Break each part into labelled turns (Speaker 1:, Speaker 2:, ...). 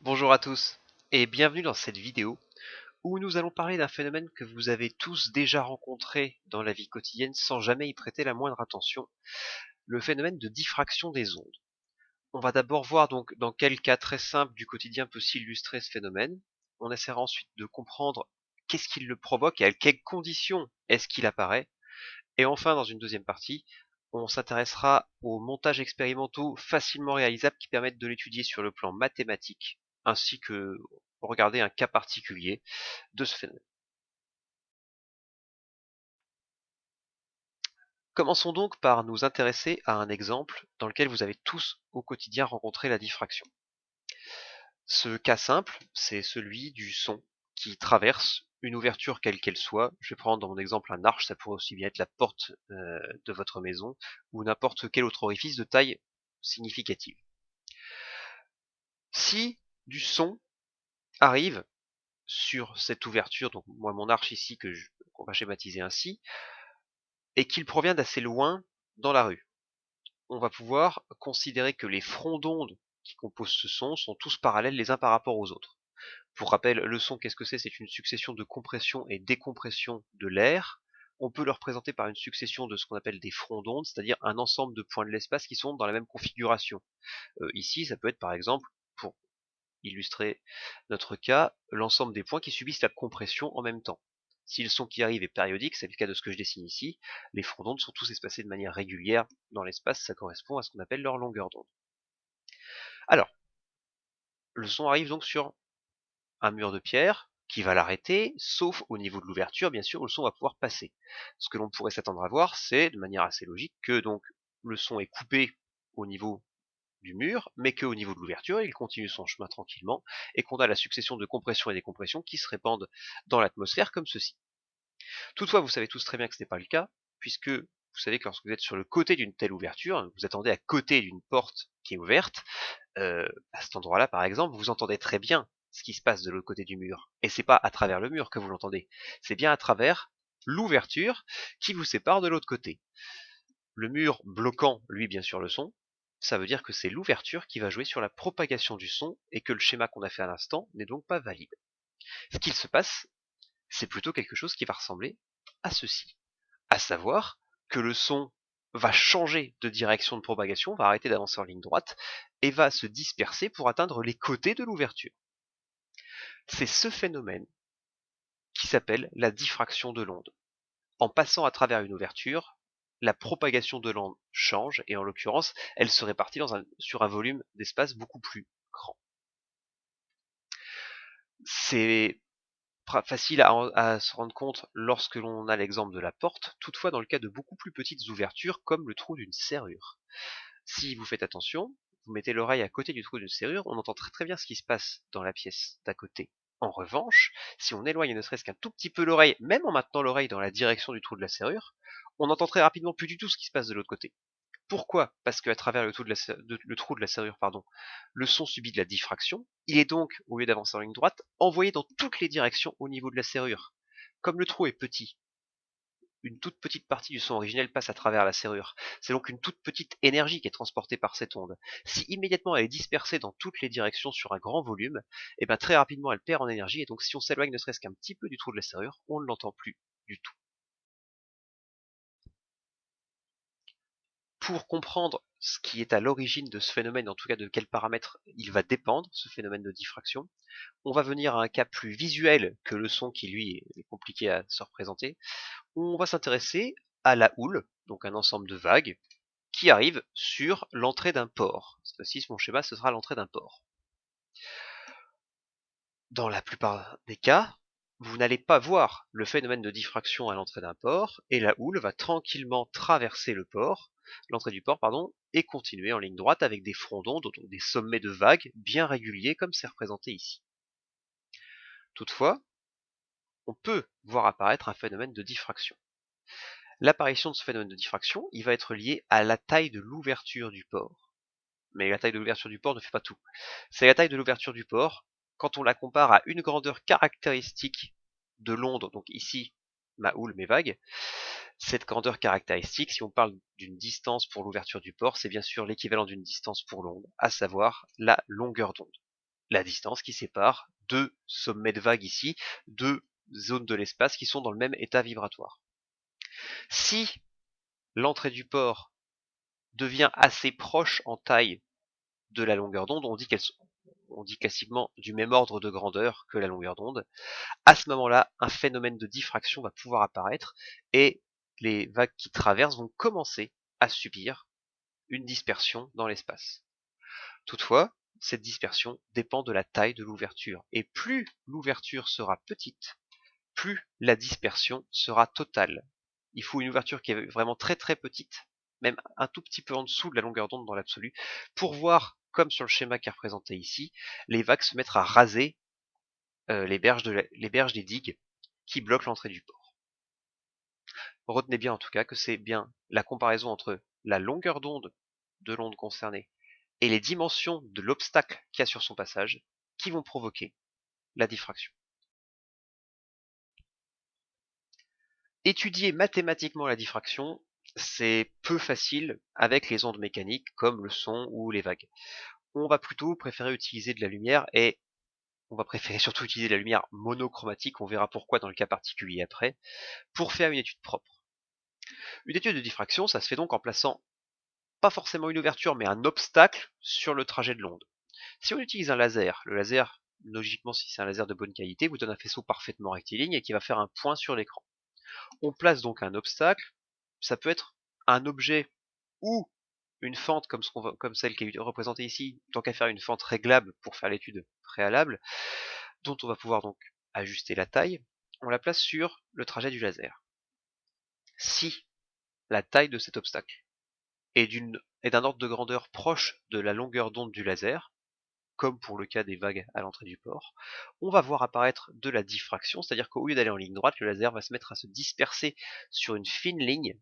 Speaker 1: Bonjour à tous et bienvenue dans cette vidéo où nous allons parler d'un phénomène que vous avez tous déjà rencontré dans la vie quotidienne sans jamais y prêter la moindre attention, le phénomène de diffraction des ondes. On va d'abord voir donc dans quel cas très simple du quotidien peut s'illustrer ce phénomène. On essaiera ensuite de comprendre qu'est-ce qui le provoque et à quelles conditions est-ce qu'il apparaît. Et enfin, dans une deuxième partie, on s'intéressera aux montages expérimentaux facilement réalisables qui permettent de l'étudier sur le plan mathématique, ainsi que regarder un cas particulier de ce phénomène. Commençons donc par nous intéresser à un exemple dans lequel vous avez tous au quotidien rencontré la diffraction. Ce cas simple, c'est celui du son qui traverse une ouverture quelle qu'elle soit. Je vais prendre dans mon exemple un arche, ça pourrait aussi bien être la porte de votre maison ou n'importe quel autre orifice de taille significative. Si du son arrive sur cette ouverture, donc moi mon arche ici qu'on va schématiser ainsi, et qu'il provient d'assez loin dans la rue, on va pouvoir considérer que les fronts d'onde qui composent ce son sont tous parallèles les uns par rapport aux autres. Pour rappel, le son, qu'est-ce que c'est? C'est une succession de compression et décompression de l'air. On peut le représenter par une succession de ce qu'on appelle des fronts d'onde, c'est-à-dire un ensemble de points de l'espace qui sont dans la même configuration. Ici, ça peut être par exemple, pour illustrer notre cas, l'ensemble des points qui subissent la compression en même temps. Si le son qui arrive est périodique, c'est le cas de ce que je dessine ici, les fronts d'onde sont tous espacés de manière régulière dans l'espace, ça correspond à ce qu'on appelle leur longueur d'onde. Alors, le son arrive donc sur un mur de pierre qui va l'arrêter, sauf au niveau de l'ouverture, bien sûr, où le son va pouvoir passer. Ce que l'on pourrait s'attendre à voir, c'est, de manière assez logique, que donc le son est coupé au niveau du mur, mais qu'au niveau de l'ouverture, il continue son chemin tranquillement, et qu'on a la succession de compression et décompression qui se répandent dans l'atmosphère comme ceci. Toutefois, vous savez tous très bien que ce n'est pas le cas, puisque vous savez que lorsque vous êtes sur le côté d'une telle ouverture, vous attendez à côté d'une porte qui est ouverte, à cet endroit-là par exemple, vous entendez très bien ce qui se passe de l'autre côté du mur. Et c'est pas à travers le mur que vous l'entendez, c'est bien à travers l'ouverture qui vous sépare de l'autre côté. Le mur bloquant, lui, bien sûr, le son, ça veut dire que c'est l'ouverture qui va jouer sur la propagation du son et que le schéma qu'on a fait à l'instant n'est donc pas valide. Ce qu'il se passe, c'est plutôt quelque chose qui va ressembler à ceci. À savoir que le son va changer de direction de propagation, va arrêter d'avancer en ligne droite et va se disperser pour atteindre les côtés de l'ouverture. C'est ce phénomène qui s'appelle la diffraction de l'onde. En passant à travers une ouverture, la propagation de l'onde change et en l'occurrence, elle se répartit sur un volume d'espace beaucoup plus grand. C'est facile à se rendre compte lorsque l'on a l'exemple de la porte, toutefois dans le cas de beaucoup plus petites ouvertures comme le trou d'une serrure. Si vous faites attention, vous mettez l'oreille à côté du trou d'une serrure, on entend très bien ce qui se passe dans la pièce d'à côté. En revanche, si on éloigne ne serait-ce qu'un tout petit peu l'oreille, même en maintenant l'oreille dans la direction du trou de la serrure, on entend très rapidement plus du tout ce qui se passe de l'autre côté. Pourquoi? Parce qu'à travers le trou de la serrure, le son subit de la diffraction. Il est donc, au lieu d'avancer en ligne droite, envoyé dans toutes les directions au niveau de la serrure. Comme le trou est petit, une toute petite partie du son originel passe à travers la serrure. C'est donc une toute petite énergie qui est transportée par cette onde. Si immédiatement elle est dispersée dans toutes les directions sur un grand volume, et bien très rapidement elle perd en énergie, et donc si on s'éloigne ne serait-ce qu'un petit peu du trou de la serrure, on ne l'entend plus du tout. Pour comprendre ce qui est à l'origine de ce phénomène, en tout cas de quels paramètres il va dépendre, ce phénomène de diffraction, on va venir à un cas plus visuel que le son qui lui est compliqué à se représenter. On va s'intéresser à la houle, donc un ensemble de vagues, qui arrive sur l'entrée d'un port. Cette fois-ci, mon schéma, ce sera l'entrée d'un port. Dans la plupart des cas, vous n'allez pas voir le phénomène de diffraction à l'entrée d'un port, et la houle va tranquillement traverser l'entrée du port, et continuer en ligne droite avec des fronts d'onde, donc des sommets de vagues bien réguliers comme c'est représenté ici. Toutefois, on peut voir apparaître un phénomène de diffraction. L'apparition de ce phénomène de diffraction, il va être lié à la taille de l'ouverture du port. Mais la taille de l'ouverture du port ne fait pas tout. C'est la taille de l'ouverture du port quand on la compare à une grandeur caractéristique de l'onde, donc ici ma houle, mes vagues. Cette grandeur caractéristique, si on parle d'une distance pour l'ouverture du port, c'est bien sûr l'équivalent d'une distance pour l'onde, à savoir la longueur d'onde. la distance qui sépare deux sommets de vagues ici, deux zones de l'espace qui sont dans le même état vibratoire. Si l'entrée du pore devient assez proche en taille de la longueur d'onde, on dit classiquement du même ordre de grandeur que la longueur d'onde, à ce moment-là, un phénomène de diffraction va pouvoir apparaître et les vagues qui traversent vont commencer à subir une dispersion dans l'espace. Toutefois, cette dispersion dépend de la taille de l'ouverture, et plus l'ouverture sera petite, plus la dispersion sera totale. Il faut une ouverture qui est vraiment très très petite, même un tout petit peu en dessous de la longueur d'onde dans l'absolu, pour voir, comme sur le schéma qui est représenté ici, les vagues se mettre à raser les berges des digues qui bloquent l'entrée du port. Retenez bien en tout cas que c'est bien la comparaison entre la longueur d'onde de l'onde concernée et les dimensions de l'obstacle qu'il y a sur son passage qui vont provoquer la diffraction. Étudier mathématiquement la diffraction, c'est peu facile avec les ondes mécaniques comme le son ou les vagues. On va plutôt préférer utiliser de la lumière et on va préférer surtout utiliser de la lumière monochromatique, on verra pourquoi dans le cas particulier après, pour faire une étude propre. Une étude de diffraction, ça se fait donc en plaçant pas forcément une ouverture mais un obstacle sur le trajet de l'onde. Si on utilise un laser, le laser, logiquement si c'est un laser de bonne qualité, vous donne un faisceau parfaitement rectiligne et qui va faire un point sur l'écran. On place donc un obstacle, ça peut être un objet ou une fente comme celle qui est représentée ici, tant qu'à faire une fente réglable pour faire l'étude préalable, dont on va pouvoir donc ajuster la taille, on la place sur le trajet du laser. Si la taille de cet obstacle est d'un ordre de grandeur proche de la longueur d'onde du laser, comme pour le cas des vagues à l'entrée du port, on va voir apparaître de la diffraction, c'est-à-dire qu'au lieu d'aller en ligne droite, le laser va se mettre à se disperser sur une fine ligne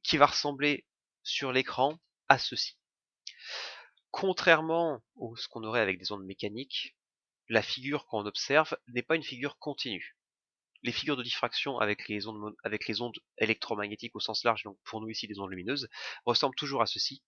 Speaker 1: qui va ressembler sur l'écran à ceci. Contrairement à ce qu'on aurait avec des ondes mécaniques, la figure qu'on observe n'est pas une figure continue. Les figures de diffraction avec les ondes électromagnétiques au sens large, donc pour nous ici des ondes lumineuses, ressemblent toujours à ceci.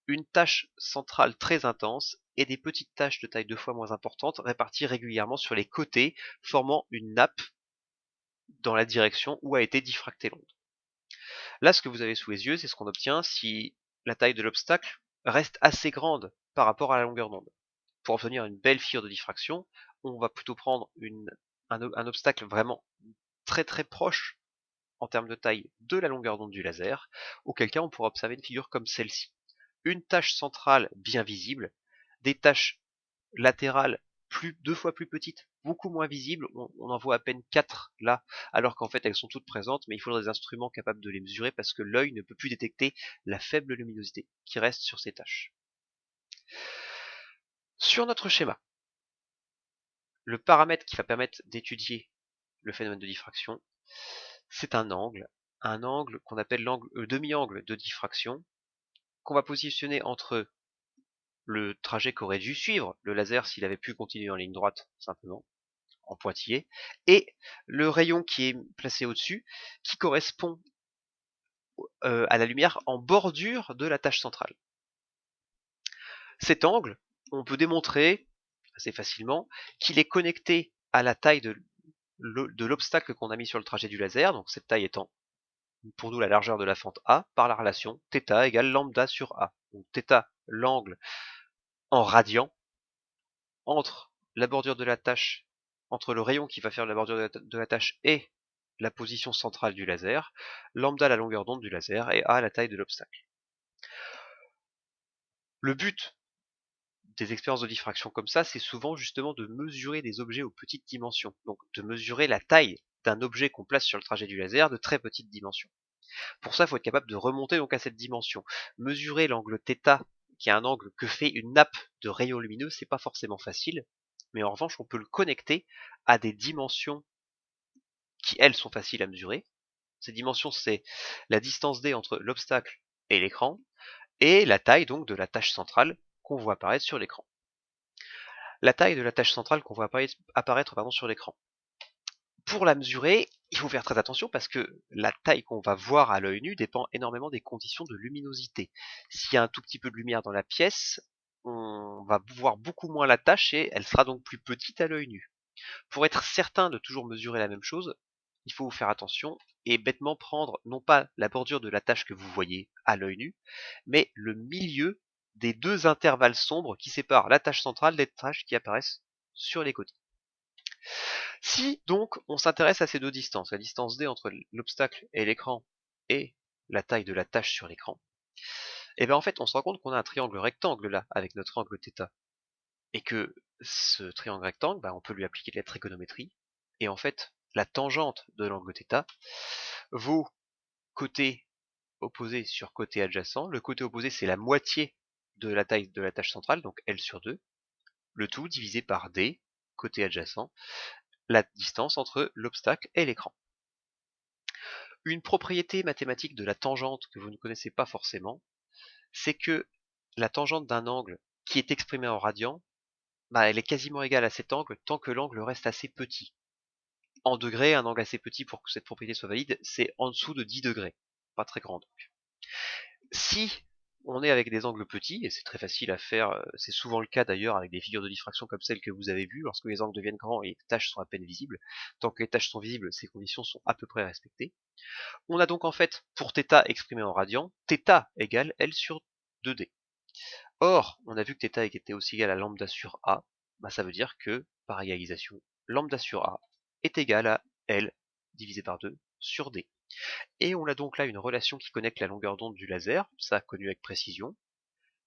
Speaker 1: Une tache centrale très intense et des petites taches de taille 2 fois moins importante réparties régulièrement sur les côtés, formant une nappe dans la direction où a été diffractée l'onde. Là, ce que vous avez sous les yeux, c'est ce qu'on obtient si la taille de l'obstacle reste assez grande par rapport à la longueur d'onde. Pour obtenir une belle figure de diffraction, on va plutôt prendre un obstacle vraiment très très proche en termes de taille de la longueur d'onde du laser, auquel cas on pourra observer une figure comme celle-ci. Une tache centrale bien visible, des taches latérales 2 fois plus petites, beaucoup moins visibles, on en voit à peine 4 là, alors qu'en fait elles sont toutes présentes, mais il faudra des instruments capables de les mesurer parce que l'œil ne peut plus détecter la faible luminosité qui reste sur ces taches. Sur notre schéma, le paramètre qui va permettre d'étudier le phénomène de diffraction, c'est un angle qu'on appelle le demi-angle de diffraction, qu'on va positionner entre le trajet qu'aurait dû suivre le laser s'il avait pu continuer en ligne droite, simplement, en pointillé, et le rayon qui est placé au-dessus, qui correspond à la lumière en bordure de la tache centrale. Cet angle, on peut démontrer assez facilement qu'il est connecté à la taille de l'obstacle qu'on a mis sur le trajet du laser, donc cette taille étant pour nous la largeur de la fente A, par la relation θ égale lambda sur A. Donc θ, l'angle en radian, entre la bordure de la tache, entre le rayon qui va faire la bordure de la tache et la position centrale du laser, lambda la longueur d'onde du laser et A la taille de l'obstacle. Le but des expériences de diffraction comme ça, c'est souvent justement de mesurer des objets aux petites dimensions, donc de mesurer la taille d'un objet qu'on place sur le trajet du laser de très petites dimensions. Pour ça, il faut être capable de remonter donc à cette dimension. Mesurer l'angle θ, qui est un angle que fait une nappe de rayons lumineux, c'est pas forcément facile, mais en revanche, on peut le connecter à des dimensions qui, elles, sont faciles à mesurer. Ces dimensions, c'est la distance d entre l'obstacle et l'écran, et la taille donc de la tâche centrale qu'on voit apparaître sur l'écran. La taille de la tâche centrale qu'on voit apparaître sur l'écran. Pour la mesurer, il faut faire très attention parce que la taille qu'on va voir à l'œil nu dépend énormément des conditions de luminosité. S'il y a un tout petit peu de lumière dans la pièce, on va voir beaucoup moins la tache et elle sera donc plus petite à l'œil nu. Pour être certain de toujours mesurer la même chose, il faut faire attention et bêtement prendre non pas la bordure de la tache que vous voyez à l'œil nu, mais le milieu des deux intervalles sombres qui séparent la tache centrale des taches qui apparaissent sur les côtés. Si donc on s'intéresse à ces deux distances, la distance D entre l'obstacle et l'écran et la taille de la tache sur l'écran, et bien en fait on se rend compte qu'on a un triangle rectangle là avec notre angle θ. Et que ce triangle rectangle, on peut lui appliquer de la trigonométrie, et en fait la tangente de l'angle θ vaut côté opposé sur côté adjacent. Le côté opposé c'est la moitié de la taille de la tâche centrale, donc L sur 2, le tout divisé par D, côté adjacent, la distance entre l'obstacle et l'écran. Une propriété mathématique de la tangente que vous ne connaissez pas forcément, c'est que la tangente d'un angle qui est exprimée en radians, elle est quasiment égale à cet angle tant que l'angle reste assez petit. En degrés, un angle assez petit pour que cette propriété soit valide, c'est en dessous de 10 degrés. Pas très grand donc. Si on est avec des angles petits, et c'est très facile à faire, c'est souvent le cas d'ailleurs avec des figures de diffraction comme celles que vous avez vues, lorsque les angles deviennent grands et les tâches sont à peine visibles, tant que les tâches sont visibles, ces conditions sont à peu près respectées. On a donc en fait, pour θ exprimé en radians, θ égale L sur 2D. Or, on a vu que θ était aussi égal à lambda sur A, ça veut dire que, par égalisation, lambda sur A est égal à L divisé par 2 sur D. Et on a donc là une relation qui connecte la longueur d'onde du laser, ça connu avec précision,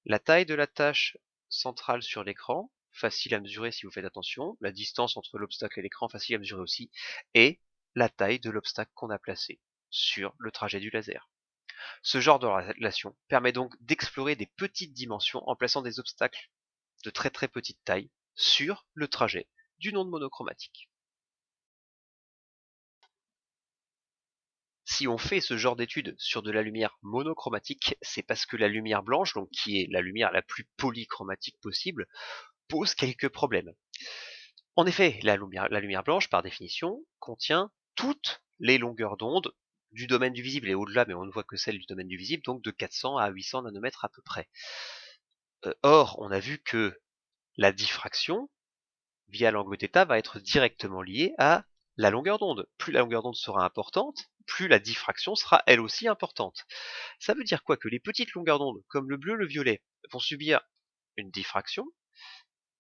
Speaker 1: la taille de la tâche centrale sur l'écran, facile à mesurer si vous faites attention, la distance entre l'obstacle et l'écran, facile à mesurer aussi, et la taille de l'obstacle qu'on a placé sur le trajet du laser. Ce genre de relation permet donc d'explorer des petites dimensions en plaçant des obstacles de très très petite taille sur le trajet d'une onde monochromatique. Si on fait ce genre d'études sur de la lumière monochromatique, c'est parce que la lumière blanche, donc qui est la lumière la plus polychromatique possible, pose quelques problèmes. En effet, la lumière blanche, par définition, contient toutes les longueurs d'onde du domaine du visible et au-delà, mais on ne voit que celle du domaine du visible, donc de 400 à 800 nanomètres à peu près. Or, on a vu que la diffraction, via l'angle θ, va être directement liée à la longueur d'onde. Plus la longueur d'onde sera importante, plus la diffraction sera elle aussi importante. Ça veut dire quoi? Que les petites longueurs d'onde, comme le bleu, le violet, vont subir une diffraction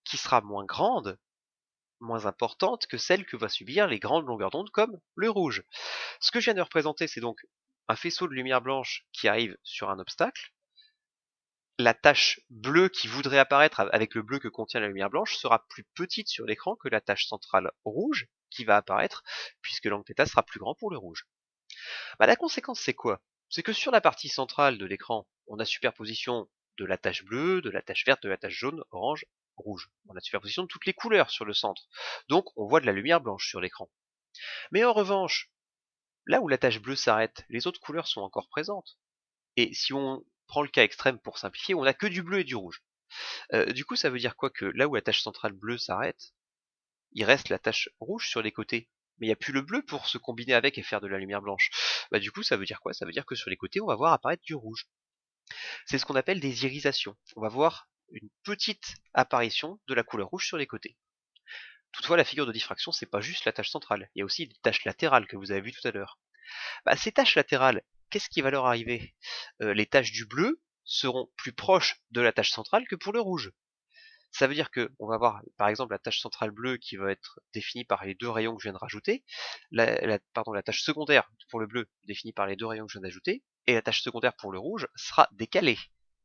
Speaker 1: qui sera moins grande, moins importante que celle que va subir les grandes longueurs d'onde comme le rouge. Ce que je viens de représenter, c'est donc un faisceau de lumière blanche qui arrive sur un obstacle. La tache bleue qui voudrait apparaître avec le bleu que contient la lumière blanche sera plus petite sur l'écran que la tache centrale rouge qui va apparaître, puisque l'angle θ sera plus grand pour le rouge. La conséquence, c'est quoi? C'est que sur la partie centrale de l'écran, on a superposition de la tache bleue, de la tache verte, de la tache jaune, orange, rouge. On a superposition de toutes les couleurs sur le centre. Donc on voit de la lumière blanche sur l'écran. Mais en revanche, là où la tache bleue s'arrête, les autres couleurs sont encore présentes. Et si on prend le cas extrême pour simplifier, on n'a que du bleu et du rouge. Du coup, ça veut dire quoi? Que là où la tache centrale bleue s'arrête, il reste la tache rouge sur les côtés. Mais il n'y a plus le bleu pour se combiner avec et faire de la lumière blanche. Du coup, ça veut dire quoi? Ça veut dire que sur les côtés, on va voir apparaître du rouge. C'est ce qu'on appelle des irisations. On va voir une petite apparition de la couleur rouge sur les côtés. Toutefois, la figure de diffraction, c'est pas juste la tache centrale. Il y a aussi des taches latérales que vous avez vues tout à l'heure. Ces taches latérales, qu'est-ce qui va leur arriver? Les taches du bleu seront plus proches de la tache centrale que pour le rouge. Ça veut dire que on va avoir par exemple la tache centrale bleue qui va être définie par les deux rayons que je viens de rajouter, la tache secondaire pour le bleu définie par les deux rayons que je viens d'ajouter, et la tache secondaire pour le rouge sera décalée,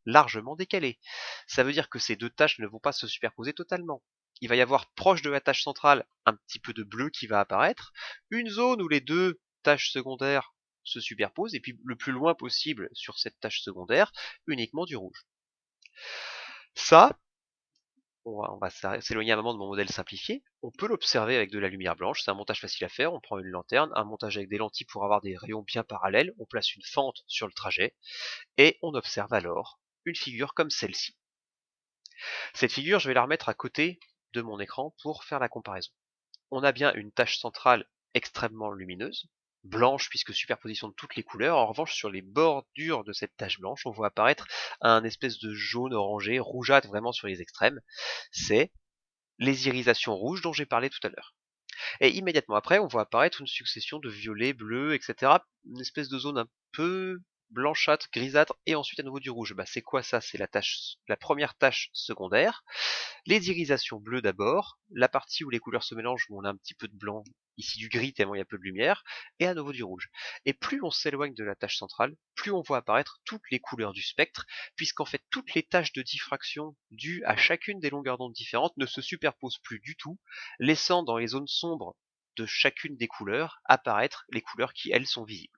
Speaker 1: largement décalée. Ça veut dire que ces deux taches ne vont pas se superposer totalement. Il va y avoir proche de la tache centrale un petit peu de bleu qui va apparaître, une zone où les deux taches secondaires se superposent, et puis le plus loin possible sur cette tache secondaire, uniquement du rouge. Ça, on va s'éloigner un moment de mon modèle simplifié, on peut l'observer avec de la lumière blanche, c'est un montage facile à faire, on prend une lanterne, un montage avec des lentilles pour avoir des rayons bien parallèles, on place une fente sur le trajet, et on observe alors une figure comme celle-ci. Cette figure, je vais la remettre à côté de mon écran pour faire la comparaison. On a bien une tache centrale extrêmement lumineuse, blanche puisque superposition de toutes les couleurs. En revanche, sur les bordures de cette tache blanche, on voit apparaître un espèce de jaune orangé, rougeâtre vraiment sur les extrêmes. C'est les irisations rouges dont j'ai parlé tout à l'heure. Et immédiatement après, on voit apparaître une succession de violets, bleus, etc. Une espèce de zone un peu blanchâtre, grisâtre, et ensuite à nouveau du rouge. Bah, c'est quoi ça? C'est la première tache secondaire. Les irisations bleues d'abord, la partie où les couleurs se mélangent, où on a un petit peu de blanc, ici du gris tellement il y a peu de lumière, et à nouveau du rouge. Et plus on s'éloigne de la tache centrale, plus on voit apparaître toutes les couleurs du spectre, puisqu'en fait toutes les taches de diffraction dues à chacune des longueurs d'onde différentes ne se superposent plus du tout, laissant dans les zones sombres de chacune des couleurs apparaître les couleurs qui elles sont visibles.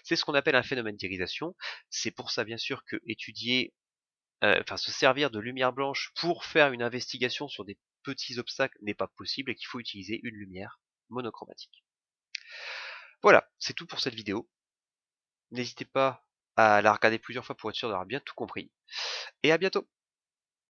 Speaker 1: C'est ce qu'on appelle un phénomène d'irisation. C'est pour ça bien sûr que étudier se servir de lumière blanche pour faire une investigation sur des petits obstacles n'est pas possible et qu'il faut utiliser une lumière monochromatique. Voilà, c'est tout pour cette vidéo. N'hésitez pas à la regarder plusieurs fois pour être sûr d'avoir bien tout compris. Et à bientôt!